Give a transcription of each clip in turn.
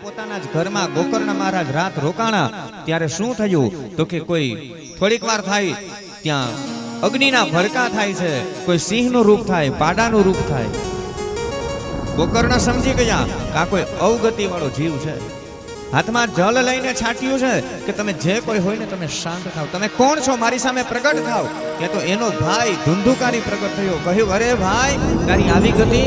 પોતાના જ ઘરમાં ગોકર્ણ મહારાજ રાત રોકાણા ત્યારે શું થયું તો કે કોઈ થોડીક વાર થાય ત્યાં અગ્નિના ભડકા થાય છે, કોઈ સિંહનું રૂપ થાય, પાડાનું રૂપ થાય. ગોકર્ણ સમજી ગયા કે આ કોઈ અવગતિ વાળો જીવ છે. હાથમાં જલ લઈને છાટ્યું છે કે તમે જે કોઈ હોય ને તમે શાંત થાવ. તમે કોણ છો? મારી સામે પ્રગટ થાવ. કે તો એનો ભાઈ ધુંધુકારી પ્રગટ થયો. કહ્યું, અરે ભાઈ, તારી આવી ગતિ.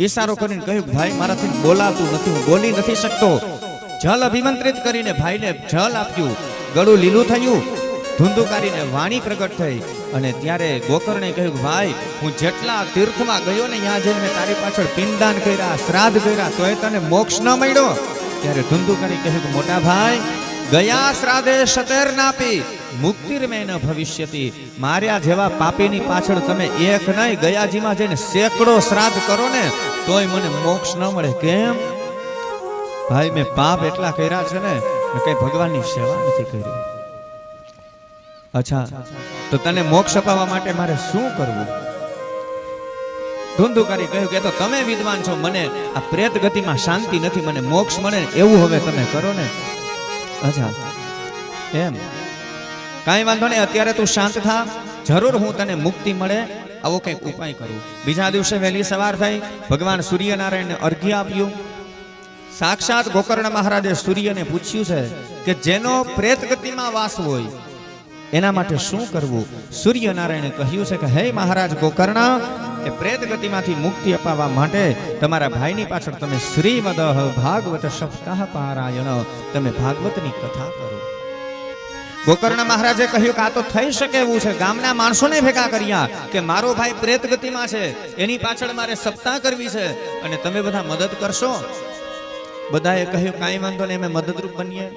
ઈશારો કરીને કહ્યું, ભાઈ મારાથી બોલાતું નથી, હું બોલી નથી શકતો. જલ અભિમંત્રિત કરીને ભાઈને જલ આપ્યું. ગળું લીલું થયું. ધુંધુકારીને વાણી પ્રગટ થઈ. અને ત્યારે ગોકર્ણે કહ્યું, ભાઈ હું જેટલા તીર્થમાં ગયો ને ત્યાં જઈને તારી પાછળ પિંડદાન કર્યા, શ્રાદ્ધ કર્યા, તોય તને મોક્ષ ન મળ્યો. ત્યારે ધુંધુકારી કહ્યું કે મોટા ભાઈ, ગયા શ્રાદ્ધે શતેર નાપી મુક્તિર્મેન ભવિષ્યતિ. માર્યા જેવા પાપીની પાછળ તમે એક નહીં, ગયાજીમાં જઈને સેંકડો શ્રાદ્ધ કરો ને તોય મને મોક્ષ ન મળે. કેમ? ભાઈ મેં પાપ એટલા કર્યા છે ને, મેં કઈ ભગવાનની સેવા નથી કરી. અચ્છા, તો તને મોક્ષ અપાવવા માટે મારે શું કરવું? ધુંધુકારી કહ્યું કે તો તમે વિદ્વાન છો, મને આ પ્રેત ગતિમાં શાંતિ નથી, મને મોક્ષ મળે એવું હવે તમે કરો ને. અચ્છા એમ, કાંઈ વાંધો નહીં, અત્યારે તું શાંત થા, જરૂર હું તને મુક્તિ મળે આવો કંઈક ઉપાય કરું. બીજા દિવસે વહેલી સવાર થઈ, ભગવાન સૂર્યનારાયણને અર્ઘ્ય આપ્યું. સાક્ષાત ગોકર્ણ મહારાજે સૂર્યને પૂછ્યું છે કે જેનો પ્રેત ગતિમાં વાસ હોય એના માટે શું કરવું? સૂર્યનારાયણે કહ્યું છે કે હે મહારાજ ગોકર્ણ, એ પ્રેત ગતિમાંથી મુક્તિ અપાવવા માટે તમારા ભાઈની પાછળ તમે શ્રીમદ ભાગવત સપ્તાહ પારાયણ, તમે ભાગવતની કથા કરો. ગોકર્ણ મહારાજે કહ્યું કે આ તો થઈ શકે એવું છે. ગામના માણસોને ભેગા કર્યા કે મારો ભાઈ પ્રેત ગતિમાં છે, એની પાછળ મારે સપ્તાહ કરવી છે અને તમે બધા મદદ કરશો. બધાએ કહ્યું કાંઈ વાંધો નહીં, અમે મદદરૂપ બનીએ.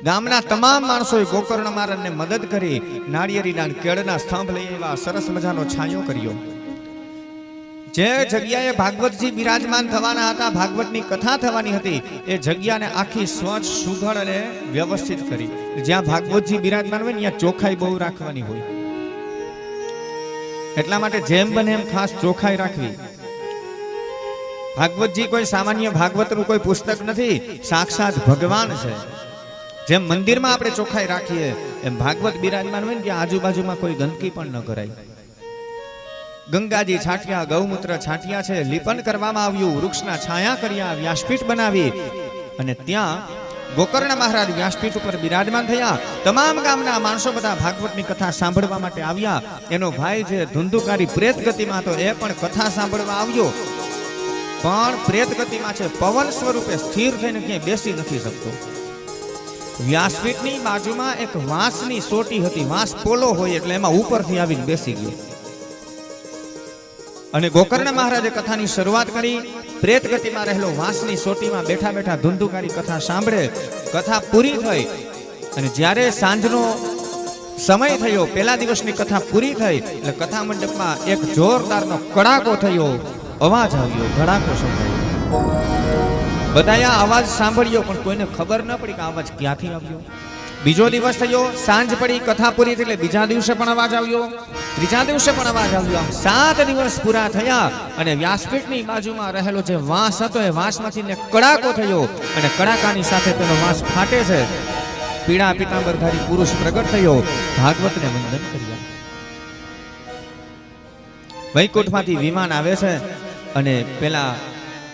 ગામના તમામ માણસોએ ગોકર્ણ મહારાજને મદદ કરી. નાળિયેરીના કેળના સ્તંભ લઈ આવ્યા, સરસ મજાનો છાંયો કર્યો. જે જગ્યાએ ભાગવતજી બિરાજમાન થવાના હતા, ભાગવતની કથા થવાની હતી, એ જગ્યાને આખી સ્વચ્છ, સુઘડ અને વ્યવસ્થિત કરી. જ્યાં ભાગવતજી બિરાજમાન હોય ત્યાં ચોખ્ખાઈ બહુ રાખવાની હોય, એટલા માટે જેમ બને એમ ખાસ ચોખ્ખાઈ રાખવી. ભાગવતજી કોઈ સામાન્ય ભાગવતનું કોઈ પુસ્તક નથી, સાક્ષાત ભગવાન છે. જેમ મંદિરમાં આપણે ચોખ્ખાઈ રાખીએ એમ ભાગવત બિરાજમાન હોય ને ત્યાં આજુબાજુમાં કોઈ ગંદકી પણ ન કરાય. ગંગાજી છાંટ્યા, ગૌમૂત્ર છાંટ્યા છે, લીપન કરવામાં આવ્યું, વૃક્ષના છાયા કર્યા, વ્યાસપીઠ બનાવી અને ત્યાં ગોકર્ણ મહારાજ વ્યાસપીઠ ઉપર બિરાજમાન થયા. તમામ ગામના માણસો બધા ભાગવતની કથા સાંભળવા માટે આવ્યા. એનો ભાઈ જે ધુંધુકારી પ્રેત ગતિમાં હતો એ પણ કથા સાંભળવા આવ્યો, પણ પ્રેત ગતિમાં છે, પવન સ્વરૂપે સ્થિર થઈને ક્યાંય બેસી નથી શકતો. વ્યાસપીઠની બાજુમાં એક વાંસની સોટી હતી, વાંસ પોલો હોય એટલે એમાં ઉપરથી આવીને બેસી ગયો. અને ગોકર્ણ મહારાજે કથાની શરૂઆત કરી. પ્રેત ગતિમાં રહેલો વાંસની સોટીમાં બેઠા બેઠા ધુંધુકારી કથા સાંભળે. કથા પૂરી થઈ અને જ્યારે સાંજનો સમય થયો, પહેલા દિવસની કથા પૂરી થઈ એટલે કથા મંડપમાં એક જોરદારનો કડાકો થયો, અવાજ આવ્યો, ધડાકો સંભળાયો. બધાએ આ અવાજ સાંભળ્યો પણ કોઈને ખબર ન પડી કે અવાજ ક્યાંથી આવ્યો. બીજો દિવસ થયો, સાંજ પડી, કથા પૂરી થઈ એટલે બીજા દિવસે પણ અવાજ આવ્યો, ત્રીજા દિવસે પણ અવાજ આવ્યો. આમ 7 દિવસ પૂરા થયા અને વ્યાસપીઠની બાજુમાં રહેલો જે વાંસ હતો એ વાંસમાંથી ને કડાકો થયો અને કડાકાની સાથે તેનો વાંસ ફાટે છે. પીળા પીતાંબરધારી પુરુષ પ્રગટ થયો, ભાગવતને વંદન કર્યા. વૈકુંઠમાંથી વિમાન આવે છે અને પેલા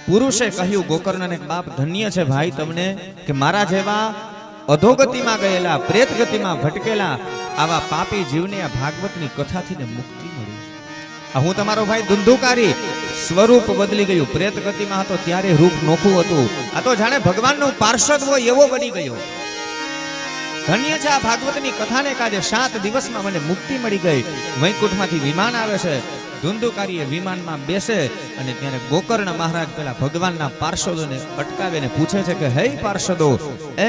પુરુષે કહ્યું ગોકર્ણને, બાપ ધન્ય છે ભાઈ તમને કે મારા જેવા અધોગતિમાં ગયેલા, પ્રેત ગતિમાં ભટકેલા આવા પાપી જીવને આ ભાગવતની કથાથી ને મુક્તિ મળી. હું તમારો ભાઈ ધુંધુકારી, સ્વરૂપ બદલી ગયું. પ્રેત ગતિમાં હતો ત્યારે રૂપ નોખું હતું, આ તો જાણે ભગવાનનો પાર્ષદ હોય એવો બની ગયો. ધન્ય છે આ ભાગવતની કથાને કાજે 7 દિવસમાં મને મુક્તિ મળી ગઈ. વૈકુંઠમાંથી વિમાન આવે છે, ધુંધુકારીએ વિમાનમાં બેસે અને ત્યારે ગોકર્ણ મહારાજ પેલા ભગવાનના પાર્ષદોને અટકાવે ને પૂછે છે કે હે પાર્ષદો,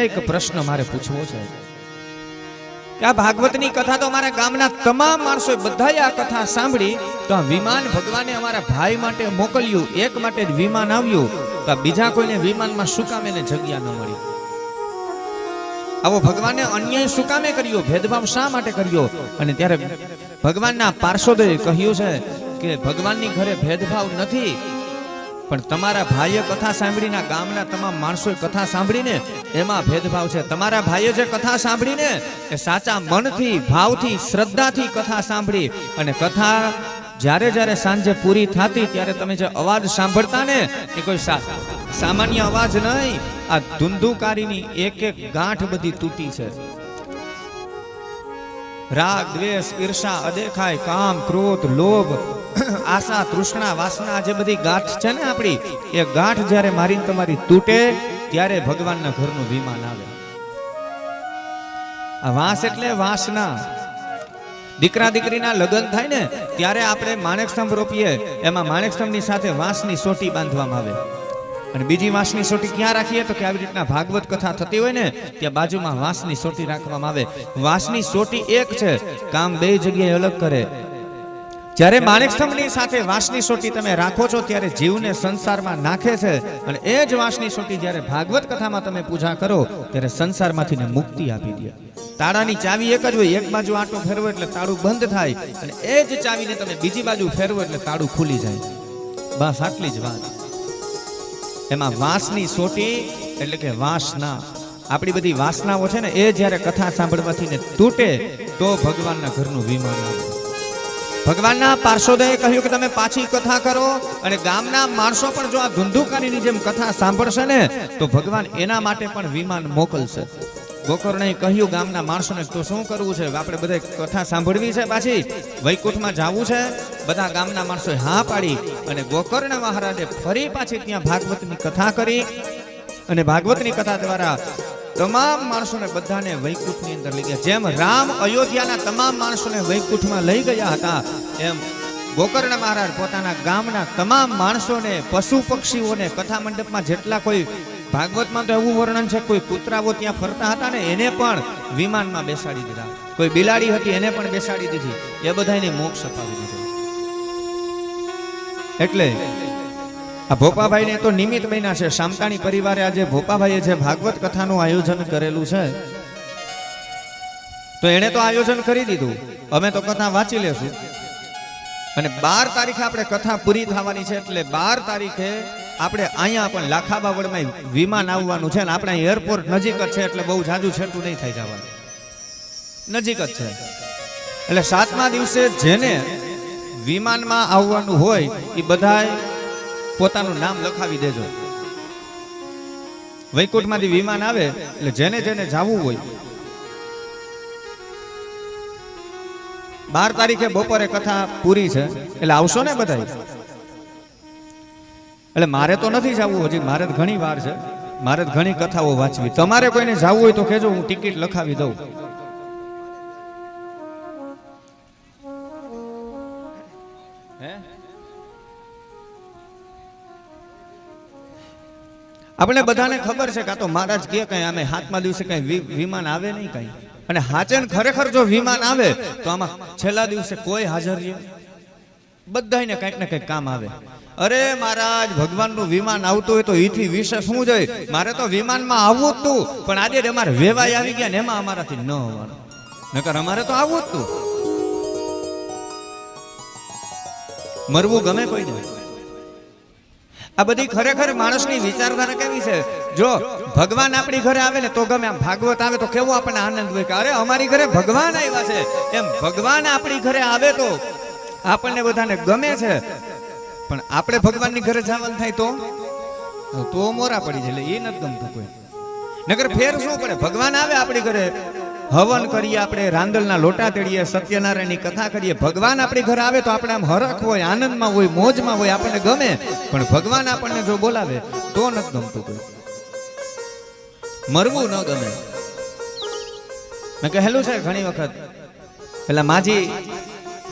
એક પ્રશ્ન મારે પૂછવો છે કે આ ભાગવતની કથા તો અમારા ગામના તમામ માણસોએ બધાએ આ કથા સાંભળી, તો આ વિમાન ભગવાને અમારા ભાઈ માટે મોકલ્યું, એક માટે જ વિમાન આવ્યું, તો આ બીજા કોઈને વિમાનમાં શું કામ એને જગ્યા ન મળી? આવો ભગવાને અન્યાય શું કામે કર્યો? ભેદભાવ શા માટે કર્યો? અને ત્યારે ભગવાનના પાર્ષદોએ કહ્યું છે કે ભગવાનની ઘરે ભેદભાવ નથી, પણ તમારા ભાઈએ કથા સાંભળીને, ગામના તમામ માણસોએ કથા સાંભળીને એમાં ભેદભાવ છે. તમારા ભાઈએ જે કથા સાંભળીને એ સાચા મનથી, ભાવથી, શ્રદ્ધાથી કથા સાંભળી, અને કથા જ્યારે જ્યારે સાંજે પૂરી થતી ત્યારે તમે જે અવાજ સાંભળતા ને એ કોઈ સામાન્ય અવાજ નહીં, આ ધુંધુકારીની એક એક ગાંઠ બધી તૂટી છે. રાગ, દ્વેષ, ઈર્ષા, અદેખાય, કામ, ક્રોધ, લોભ, આશા, તૃષ્ણા, વાસના, જે બધી ગાંઠ છે ને આપણી, એ ગાંઠ જ્યારે મારીને તમારી તૂટે ત્યારે ભગવાનના ઘરનું વિમાન આવે. આ વાસ એટલે વાસના. દીકરા દીકરીના લગ્ન થાય ને ત્યારે આપણે માણેકસ્તંભ રોપીએ, એમાં માણેકસ્તંભની સાથે વાંસની સોટી બાંધવામાં આવે. અને બીજી વાંસની સોટી ક્યાં રાખીએ તો કે આવી રીતના ભાગવત કથા થતી હોય ને ત્યાં બાજુમાં વાંસની સોટી રાખવામાં આવે. વાંસની સોટી એક છે, કામ બે જગ્યાએ અલગ કરે. જ્યારે માણેકસ્તંભની સાથે વાંસની સોટી તમે રાખો છો ત્યારે જીવને સંસારમાં નાખે છે, અને એ જ વાંસની સોટી જ્યારે ભાગવત કથામાં તમે પૂજા કરો ત્યારે સંસારમાંથી મુક્તિ આપી દે. તાળાની ચાવી એક જ હોય, એક બાજુ આંટો ફેરવો એટલે તાળું બંધ થાય, અને એ જ ચાવીને તમે બીજી બાજુ ફેરવો એટલે તાળું ખુલી જાય. બસ આટલી જ વાત. એમાં વાંસની સોટી એટલે કે વાસના. આપણી બધી વાસનાઓ છે ને એ જ્યારે કથા સાંભળવાથી ને તૂટે તો ભગવાનના ઘરનું વિમાન આવે. ભગવાનના પાર્ષદોએ કહ્યું કે તમે પાછી કથા કરો, અને ગામના માણસો પણ જો આ ધુંધુકારીની જેમ કથા સાંભળશે ને તો ભગવાન એના માટે પણ વિમાન મોકલશે. ગોકર્ણે કહ્યું ગામના માણસોને તો શું કરવું છે, આપણે બધા કથા સાંભળવી છે, પાછી વૈકુંઠમાં જવું છે. બધા ગામના માણસોએ હા પાડી, અને ગોકર્ણ મહારાજે ફરી પાછી ત્યાં ભાગવતની કથા કરી, અને ભાગવતની કથા દ્વારા તમામ માણસોને બધાને વૈકુંઠની અંદર લઈ ગયા. જેમ રામ અયોધ્યાના તમામ માણસોને વૈકુંઠમાં લઈ ગયા હતા, એમ ગોકર્ણ મહારાજ પોતાના ગામના તમામ માણસોને, પશુ પક્ષીઓને, કથા મંડપમાં જેટલા કોઈ, ભાગવતમાં તો એવું વર્ણન છે કોઈ કૂતરાઓ ત્યાં ફરતા હતા ને એને પણ વિમાનમાં બેસાડી દીધા, કોઈ બિલાડી હતી એને પણ બેસાડી દીધી, એ બધાને મોક્ષ અપાવી દીધો. એટલે આ ભોપાભાઈને તો નિમિત્ત બન્યા છે. શામતાણી પરિવારે આજે ભોપાભાઈએ જે ભાગવત કથાનું આયોજન કરેલું છે તો એને તો આયોજન કરી દીધું, અમે તો કથા વાંચી લેશું. અને 12 તારીખે આપણે કથા પૂરી થવાની છે, એટલે 12 તારીખે આપણે અહીંયા પણ લાખાબાવળમાં વિમાન આવવાનું છે, અને આપણે એરપોર્ટ નજીક જ છે, એટલે બહુ જાજુ છેટું નહીં થઈ જવાનું, નજીક જ છે. એટલે 7મા દિવસે જેને વિમાનમાં આવવાનું હોય એ બધાએ પોતાનું નામ લખાવી દેજો. વૈકુંઠમાંથી વિમાન આવે એટલે જેને જેને જવું હોય 12 તારીખે બપોરે કથા પૂરી છે, એટલે આવશો ને બધા. એટલે મારે તો નથી જવું હજી, મારે ઘણી વાર છે, મારે ઘણી કથાઓ વાંચવી. તમારે કોઈને જવું હોય તો કહેજો, હું ટિકિટ લખાવી દઉં. આપણે બધાને ખબર છે કે તો મહારાજ કે કઈ અમે 7મા દિવસે કઈ વિમાન આવે નહીં કઈ, અને હાચન ખરેખર જો વિમાન આવે તો આમાં છેલ્લા દિવસે કોઈ હાજર રહે, બધાને કંઈક ને કંઈક કામ આવે. અરે મહારાજ ભગવાનનું વિમાન આવતું હોય તો એથી વિશેષ શું જોઈએ, મારે તો વિમાનમાં આવવું જ તું, પણ આજે અમારે વેવાઈ આવી ગયા ને એમાં અમારાથી ન આવવાનું, નકર અમારે તો આવવું જ તું. મરવું ગમે કોઈ નહીં. આ બધી ખરેખર માણસની વિચારધારા કેવી છે. જો ભગવાન આપણી ઘરે આવે ને તો ગમે, આમ ભાગવત આવે તો કેવો આપણને આનંદ હોય કે અરે અમારી ઘરે ભગવાન આવ્યા છે, એમ ભગવાન આપણી ઘરે આવે તો આપણને બધાને ગમે છે. પણ આપણે ભગવાનની ઘરે જવાનું થાય તો મોરા પડી જાય, એટલે એ નથી ગમતું કોઈ. નગર ફેર શું પડે, ભગવાન આવે આપણી ઘરે, હવન કરીએ, આપણે રાંદલના લોટા તેડીએ, સત્યનારાયણની કથા કરીએ, ભગવાન આપણી ઘરે આવે તો આપણે આમ હરખ હોય, આનંદમાં હોય, મોજમાં હોય, આપણને ગમે. પણ ભગવાન આપણને જો બોલાવે તો નથી ગમતું કોઈ, મરવું ન ગમે. મેં કહેલું છે ઘણી વખત, પેલા માજી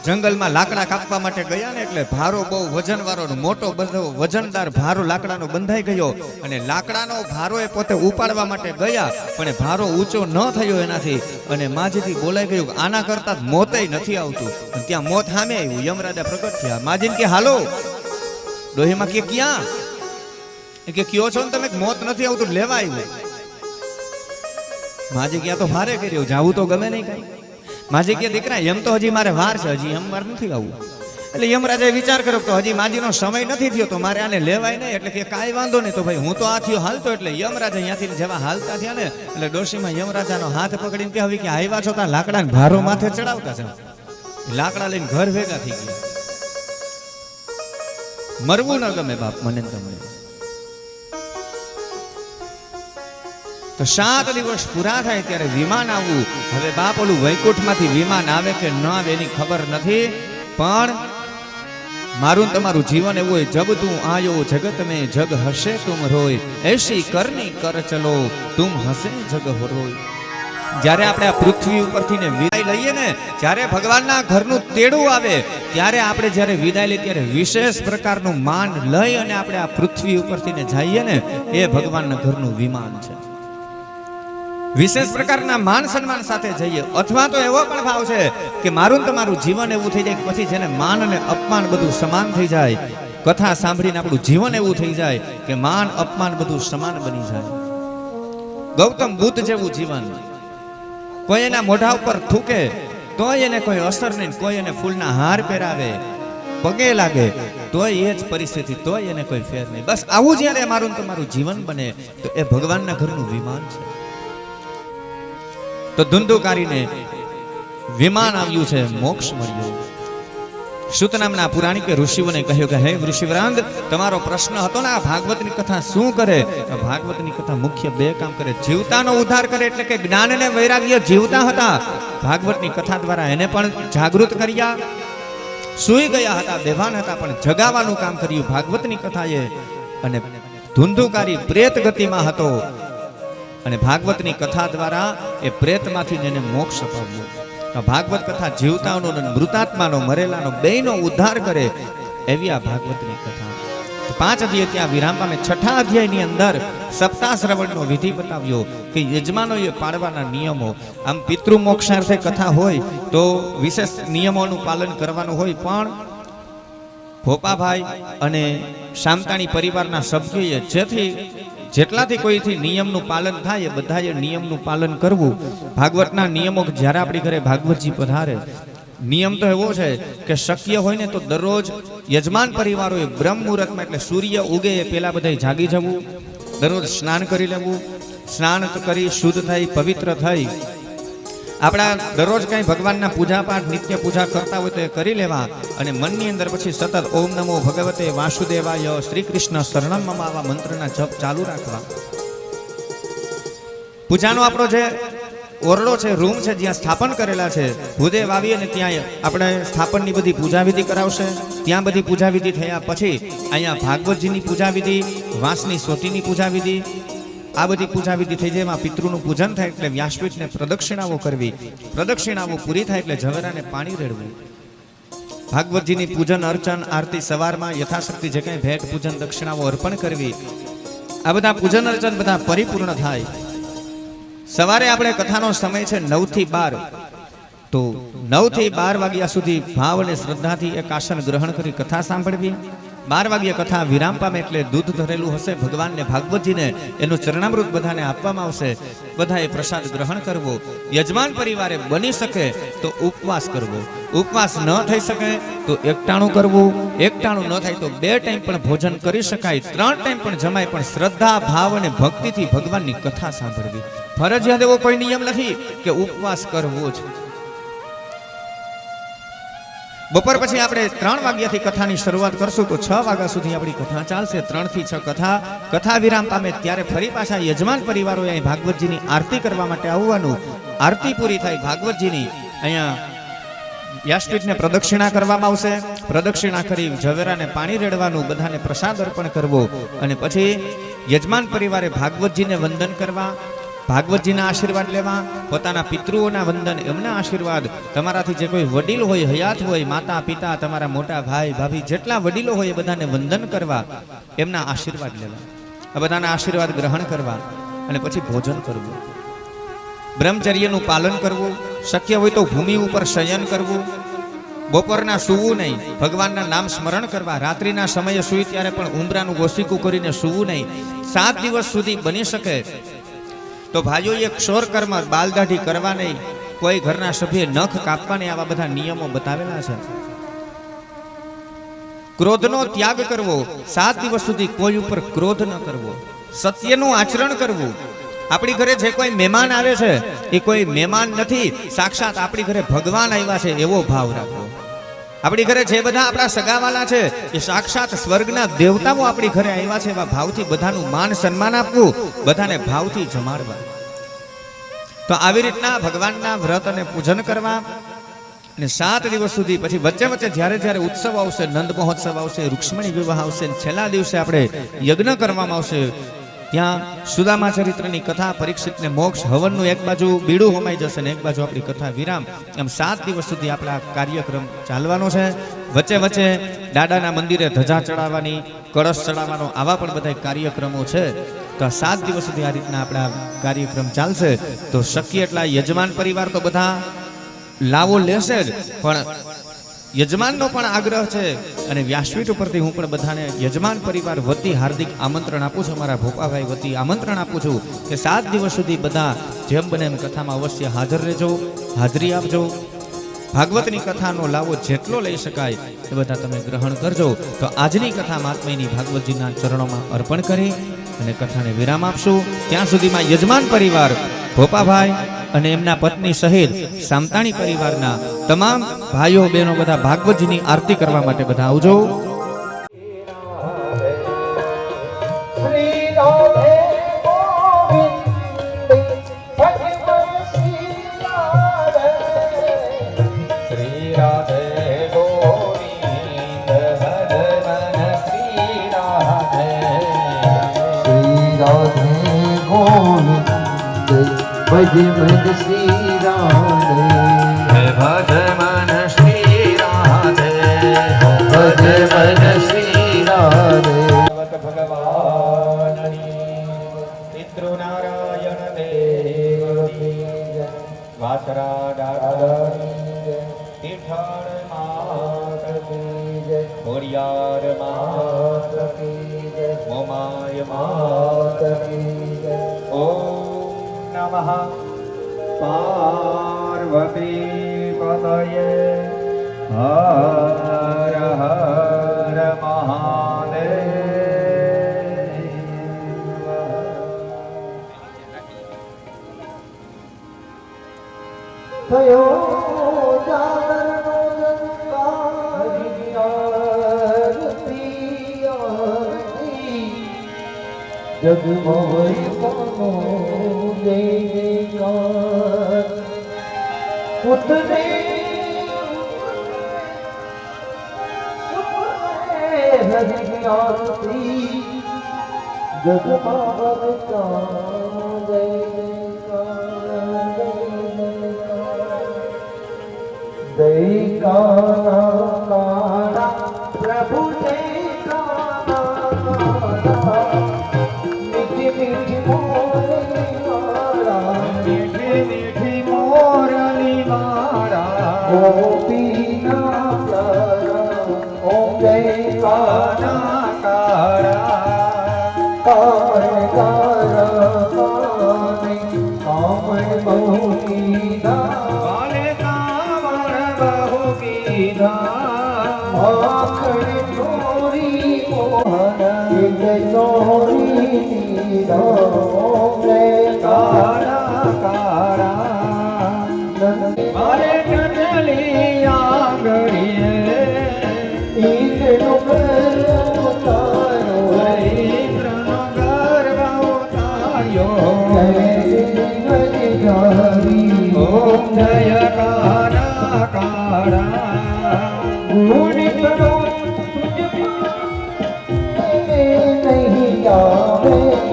જંગલમાં લાકડા કાપવા માટે ગયા ને, એટલે ભારો બહુ વજનવાળો મોટો બધો વજનદાર ભારો લાકડાનો બંધાઈ ગયો, અને લાકડાનો ભારો એ પોતે ઉપાડવા માટે ગયા, પણ ભારો ઊંચો ન થયો એનાથી, અને માજીથી બોલાઈ ગયું આના કરતા મોતે નથી આવતું. ત્યાં મોત સામે આવ્યું, યમરાજા પ્રગટ થયા. માજીને કે હાલો, ડોહીમાં કે ક્યાં, કે કયો છો ને તમે, મોત નથી આવતું લેવા આવ્યું. માજી ક્યાં તો ભારે કર્યું, જાવું તો ગમે નહીં કઈ. માજી કે દીકરા એમ તો હજી મારે વાર છે, હજી એમ વાર નથી આવું. એટલે યમરાજે વિચાર કર્યો કે હજી માજીનો સમય નથી થયો તો મારે આને લેવાય નહીં, એટલે કે કાંઈ વાંધો નહીં, તો ભાઈ હું તો આ થયો હાલતો. એટલે યમરાજા અહીંયાથી જેવા હાલતા થયા ને એટલે ડોશીમાં યમરાજાનો હાથ પકડીને કે હવે કે આવ્યા છો ત્યાં લાકડાને ભારો માથે ચડાવતા છે. લાકડા લઈને ઘર ભેગા થઈ ગયા. મરવું ન ગમે બાપ મને તમને. તો 7 દિવસ પૂરા થાય ત્યારે વિમાન આવવું. હવે બાપ ઓલું વૈકુંઠમાંથી વિમાન આવે કે ન આવે એની ખબર નથી, પણ મારું તમારું જીવન એવું હોય. જબ તું આયો જગત મેં જગ હશે તુમ રોય, એસી કરની કર ચલો તુમ હસે જગ રોય. જ્યારે આપણે આ પૃથ્વી ઉપરથી ને વિદાય લઈએ ને, જ્યારે ભગવાનના ઘરનું તેડું આવે ત્યારે આપણે જ્યારે વિદાય લઈએ ત્યારે વિશેષ પ્રકારનું માન લઈ અને આપણે આ પૃથ્વી ઉપરથી ને જઈએ ને, એ ભગવાનના ઘરનું વિમાન છે. વિશેષ પ્રકારના માન સન્માન સાથે જઈએ. અથવા તો એવો પણ ભાવ છે કે મારું તમારું જીવન એવું થઈ જાય કે પછી જેને માન અને અપમાન બધું સમાન થઈ જાય. કથા સાંભળીને આપણું જીવન એવું થઈ જાય કે માન અપમાન બધું સમાન બની જાય. ગૌતમ બુદ્ધ જેવું જીવન. કોઈ એના મોઢા ઉપર થૂકે તોય એને કોઈ અસર નહીં, કોઈ એને ફૂલના હાર પહેરાવે, પગે લાગે તોય એ જ પરિસ્થિતિ, તોય એને કોઈ ફેર નહીં. બસ આવું જ્યારે મારું તમારું જીવન બને તો એ ભગવાનના ઘરનું વિમાન છે. તો ધુંધુકારીને વિમાન આવ્યું છે, મોક્ષ મળ્યો. શુત નામના પુરાણિકે ઋષિઓને કહ્યું કે હે ઋષિવરાંદ, તમારો પ્રશ્ન હતો ને આ ભાગવતની કથા શું કરે? ભાગવતની કથા મુખ્ય 2 કામ કરે. જીવતાનો ઉદ્ધાર કરે, એટલે કે જ્ઞાન અને વૈરાગ્ય જીવતા હતા, ભાગવતની કથા દ્વારા એને પણ જાગૃત કર્યા. સૂઈ ગયા હતા, બેભાન હતા, પણ જગાવવાનું કામ કર્યું ભાગવતની કથાએ. અને ધુંધુકારી પ્રેત ગતિમાં હતો અને ભાગવતની કથા દ્વારા એ પ્રેતમાંથી એને મોક્ષ અપાવ્યો. ભાગવત કથા જીવતાનો અને મૃતાત્માનો, મરેલાનો બેયનો ઉદ્ધાર કરે એવી આ ભાગવતની કથા. 5 અધ્યાય ત્યાં વિરામ પામે. 6થા અધ્યાયની અંદર સપ્તાહ શ્રવણનો વિધિ બતાવ્યો કે યજમાનોએ પાળવાના નિયમો. આમ પિતૃ મોક્ષાર્થે કથા હોય તો વિશેષ નિયમોનું પાલન કરવાનું હોય, પણ ભોપાભાઈ અને શામતાણી પરિવારના સભ્યોએ જેટલાથી કોઈથી નિયમનું પાલન થાય એ બધાએ નિયમનું પાલન કરવું. ભાગવતના નિયમો જ્યારે આપણી ઘરે ભાગવતજી પધારે, નિયમ તો એવો છે કે શક્ય હોય ને તો દરરોજ યજમાન પરિવારોએ બ્રહ્મ મુહૂર્તમાં, એટલે સૂર્ય ઉગે એ પહેલા બધા જાગી જવું, દરરોજ સ્નાન કરી લેવું. સ્નાન કરી શુદ્ધ થઈ પવિત્ર થઈ આપણા દરરોજ કંઈ ભગવાનના પૂજાપાઠ નિત્ય પૂજા કરતા હોય તો એ કરી લેવા. અને મનની અંદર પછી સતત ઓમ નમો ભગવતે વાસુદેવાય, શ્રી કૃષ્ણ શરણમ મમ આવા મંત્રના જપ ચાલુ રાખવા. પૂજાનો આપણો જે ઓરડો છે, રૂમ છે, જ્યાં સ્થાપન કરેલા છે, ભૂદેવ આવી અને ત્યાં આપણે સ્થાપનની બધી પૂજા વિધિ કરાવશે. ત્યાં બધી પૂજા વિધિ થયા પછી અહીંયા ભાગવતજીની પૂજા વિધિ, વાંસની સોટીની પૂજા વિધિ, આ બધી પૂજા વિધિ થઈ જાય. એમાં પિતૃનું પૂજન થાય એટલે વ્યાસપીઠને પ્રદક્ષિણાઓ કરવી. પ્રદક્ષિણાઓ પૂરી થાય એટલે ઝવેરાને પાણી રેડવું. ભાગવતજીની પૂજન અર્ચન આરતી સવારમાં યથાશક્તિ જે કંઈ ભેટ પૂજન દક્ષિણાઓ અર્પણ કરવી. આ બધા પૂજન અર્ચન બધા પરિપૂર્ણ થાય. સવારે આપણે કથાનો સમય છે 9 થી 12, તો 9 થી 12 વાગ્યા સુધી ભાવ અને શ્રદ્ધાથી એક આસન ગ્રહણ કરી કથા સાંભળવી. 12 વાગ્યે કથા વિરામ પામે એટલે દૂધ ધરેલું હશે ભગવાનને, ભાગવતજીને એનું ચરણામૃત બધાને આપવામાં આવશે. બધાએ પ્રસાદ ગ્રહણ કરવો. યજમાન પરિવારે બની શકે તો ઉપવાસ કરવો. ઉપવાસ ન થઈ શકે તો એકટાણું કરવું. એકટાણું ન થાય તો 2 ટાઈમ પણ ભોજન કરી શકાય, 3 ટાઈમ પણ જમાય, પણ શ્રદ્ધા ભાવ અને ભક્તિથી ભગવાનની કથા સાંભળવી. ફરજિયાત એવો કોઈ નિયમ નથી કે ઉપવાસ કરવો જ. બપોર પછી આપણે 3 વાગ્યાથી કથાની શરૂઆત કરશું તો 6 વાગ્યા સુધી આપણી કથા ચાલશે. 3 થી 6 કથા વિરામ પામે ત્યારે ફરી પાછા યજમાન પરિવારોએ અહીં ભાગવતજીની આરતી કરવા માટે આવવાનું. આરતી પૂરી થાય ભાગવતજીની, અહીંયા વ્યાસપીઠને પ્રદક્ષિણા કરવામાં આવશે. પ્રદક્ષિણા કરી ઝવેરાને પાણી રેડવાનું, બધાને પ્રસાદ અર્પણ કરવો અને પછી યજમાન પરિવારે ભાગવતજીને વંદન કરવા, ભાગવતજીના આશીર્વાદ લેવા, પોતાના પિતૃઓના વંદન, એમના આશીર્વાદ. તમારાથી જે કોઈ વડીલ હોય, હયાત હોય, માતા પિતા, તમારા મોટા ભાઈ ભાભી જેટલા વડીલો હોય એ બધાને વંદન કરવા, એમના આશીર્વાદ લેવા. આ બધાના આશીર્વાદ ગ્રહણ કરવા અને પછી ભોજન કરવું. બ્રહ્મચર્યનું પાલન કરવું. શક્ય હોય તો ભૂમિ ઉપર શયન કરવું. બપોરના સૂવું નહીં, ભગવાનના નામ સ્મરણ કરવા. રાત્રિના સમયે સૂઈ ત્યારે પણ ઉંબરાનું ગોસીકું કરીને સૂવું નહીં. 7 દિવસ સુધી બની શકે તો ભાઈઓએ ક્ષોર કર્મ, બાલદાઢી કરવા નહીં, કોઈ ઘરના સભ્ય નખ કાપવા નહીં. આવા બધા નિયમો બતાવેલા છે. ક્રોધનો ત્યાગ કરવો, 7 દિવસ સુધી કોઈ ઉપર ક્રોધ ન કરવો, સત્યનું આચરણ કરવું. આપણી ઘરે જે કોઈ મહેમાન આવે છે એ કોઈ મહેમાન નથી, સાક્ષાત આપણી ઘરે ભગવાન આવ્યા છે એવો ભાવ રાખવો. આપણી ઘરે જે બધા આપણા સગાવાલા છે એ સાક્ષાત સ્વર્ગના દેવતાઓ આપણી ઘરે આવ્યા છે એવા ભાવથી બધાનું માન સન્માન આપવું, બધાને ભાવથી જમાડવા. તો આવી રીતના ભગવાનના વ્રત અને પૂજન કરવા. અને 7 દિવસ સુધી પછી વચ્ચે વચ્ચે જ્યારે જ્યારે ઉત્સવ આવશે, નંદ મહોત્સવ આવશે, રૂક્ષ્મણી વિવાહ આવશે, છેલ્લા દિવસે આપણે યજ્ઞ કરવામાં આવશે. ત્યાં સુદામા ચરિત્રની કથા, પરીક્ષિતને મોક્ષ, હવનનું એક બાજુ બીડું હોમાઈ જશે ને એક બાજુ આપણી કથા વિરામ. એમ 7 દિવસ સુધી આપણા કાર્યક્રમ ચાલવાનો છે. વચ્ચે વચ્ચે દાદાના મંદિરે ધજા ચડાવવાની, કળશ ચડાવવાનો, આવા પણ બધા કાર્યક્રમો છે. તો 7 દિવસ સુધી આ રીતના આપણા કાર્યક્રમ ચાલશે. તો શક્ય એટલા યજમાન પરિવાર તો બધા લાવો લેશે જ, પણ યજમાનનો પણ આગ્રહ છે અને વ્યાસપીઠ ઉપરથી હું પણ બધાને યજમાન પરિવાર વતી હાર્દિક આમંત્રણ આપું છું. મારા ભોપાભાઈ વતી આમંત્રણ આપું છું કે 7 દિવસ સુધી બધા જેમ બને એમ કથામાં અવશ્ય હાજર રહેજો, હાજરી આપજો. ભાગવતની કથાનો લાવો જેટલો લઈ શકાય એ બધા તમે ગ્રહણ કરજો. તો આજની કથા મહાત્માની ભાગવતજીના ચરણોમાં અર્પણ કરી અને કથાને વિરામ આપશું. ત્યાં સુધીમાં યજમાન પરિવાર ભોપાભાઈ અને એમના પત્ની સહિત સામતાણી પરિવારના તમામ ભાઈઓ બહેનો બધા ભાગવતજીની આરતી કરવા માટે બધા આવજો. ભજ મન શ્રી રાધે, ભજ મન શ્રી રાધે, ભજ મન શ્રી રાધે. ભગવાનની પિતૃ નારાયણ દેવની વાસરા દાદાની તીઠાળ માત કી જય, ખોડિયાર માત કી જય, મોમાય માત કી જય. નમઃ પાર્વતી પતયે હર હર મહાદેવ. થયો જાગરણો જગમોય પામો જયકાર પુત્રે હરિયાતી જગમાં જયકારા પ્રભુ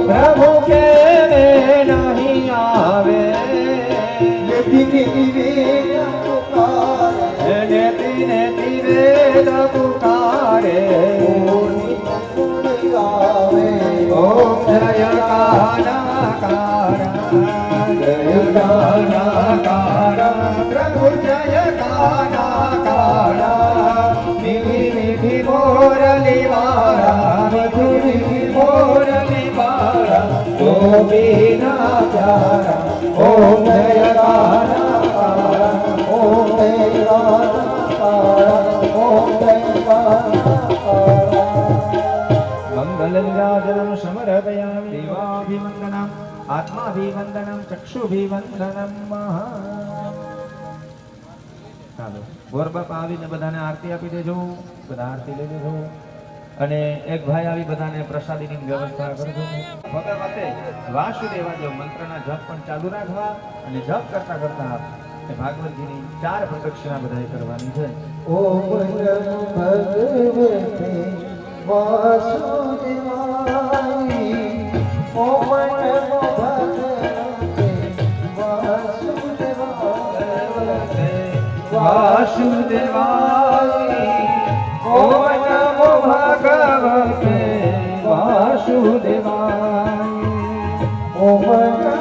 પ્રભુ કે નહીં આવે પુકારે ઓમ જય કાના પ્રભુ જય કાના મીઠી મીઠી મોરલી વાળા મીઠી મોરલી વાળા ગોપીના પ્યારા ઓમ જય કાના ઓમ જય કાના ઓમ જય કાના समर्पयामि देवाभिवन्दनम् आत्माभिवन्दनम् चक्षुभिवन्दनम् ચાલો ગોર બાપા આવીને બધાને આરતી આપી દેજો બધા આરતી લઈ લેજો અને એક ભાઈ આવી બધાને પ્રસાદીની વ્યવસ્થા કરજો ભગવતે વાસુદેવા જો મંત્રના જપ પણ ચાલુ રાખવા અને જપ કરતા કરતા ભાગવતજીની 4 પ્રદક્ષિણા બધાએ કરવાની છે ઓમ નમો ભગવતે વાસુદેવાય ઓમ નમો ભગવતે વાસુદેવાય ઓમ નમો ભગવતે વાસુદેવાય ઓમ નમો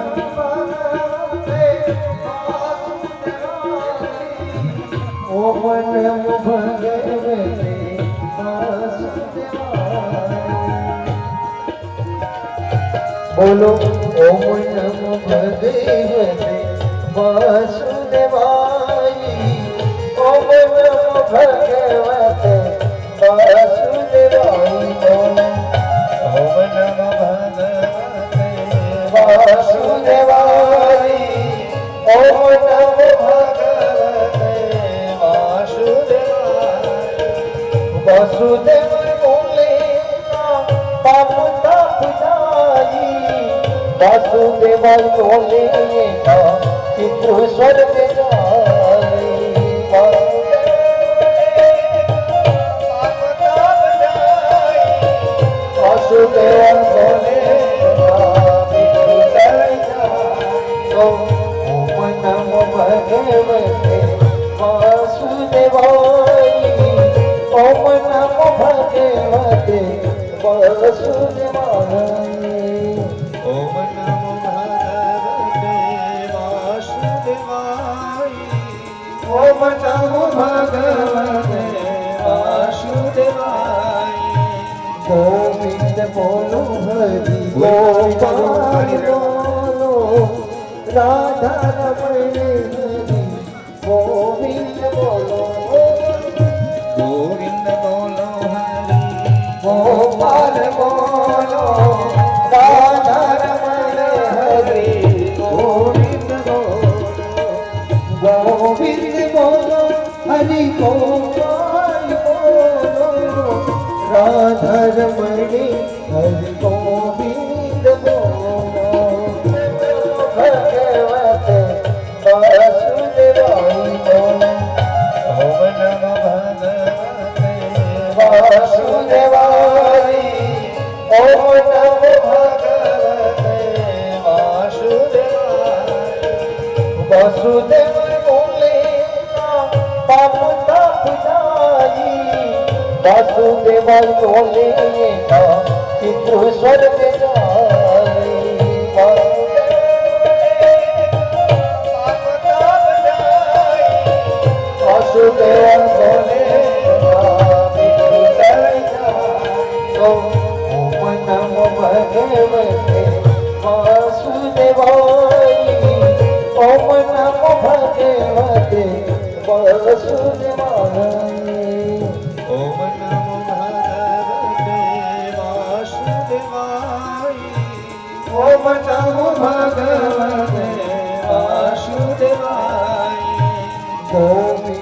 ઓમ નમો ભગવતે બોલો ઓમ નમો ભગવતે વાસુદેવાય ઓમ નમો ભગવતે વાસુદેવાય ઓમ નમો ભગવતે વાસુદેવાય ઓમ નમો ભગવતે વાસુદેવ બોલે પાપ તાપ જાય વાસુદેવ બોલે પિતૃ સ્વર્ગ જાય વાસુદેવ બોલે પિતૃ સ્વર્ગ જાય ઓમ નમો ભગવતે વાસુદેવાય ઓમ નમો ભગવતે વાસુદેવાય ઓમ નમો ભગવતે વાસુદેવાય ઓમ નમો ભગવતે વાસુદેવાય ગોવિંદ બોલો હરિ ગોપાલ બોલો રાધા રમણ હરિ ગોવિંદ બોલો ગોવિંદ બોલો હરિ ગોપાલ બોલો રાધા રમણ હરિ ગોવિંદ બોલો ગોવિંદ બોલો હરિ ગોપાલ બોલો રાધા રમણ હરિ ગોવિંદ બોલો ભગવતે વાસુદેવાય બોલો વાસુદેવાય ઓમ નમો ભગવતે વાસુદેવાય વાસુદેવ બોલે પાપ તાપ જાય વાસુદેવાય બોલે પિતૃ સ્વર્ગ જાય વાસુદેવ બોલે ઓમ નમો ભગવતે વાસુદેવાય ઓમ નમો ભગવતે વાસુદેવાય ઓમ નમો ભગવતે વાસુદેવાય ઓમ નમો ભગવતે વાસુદેવાય ગોવિંદ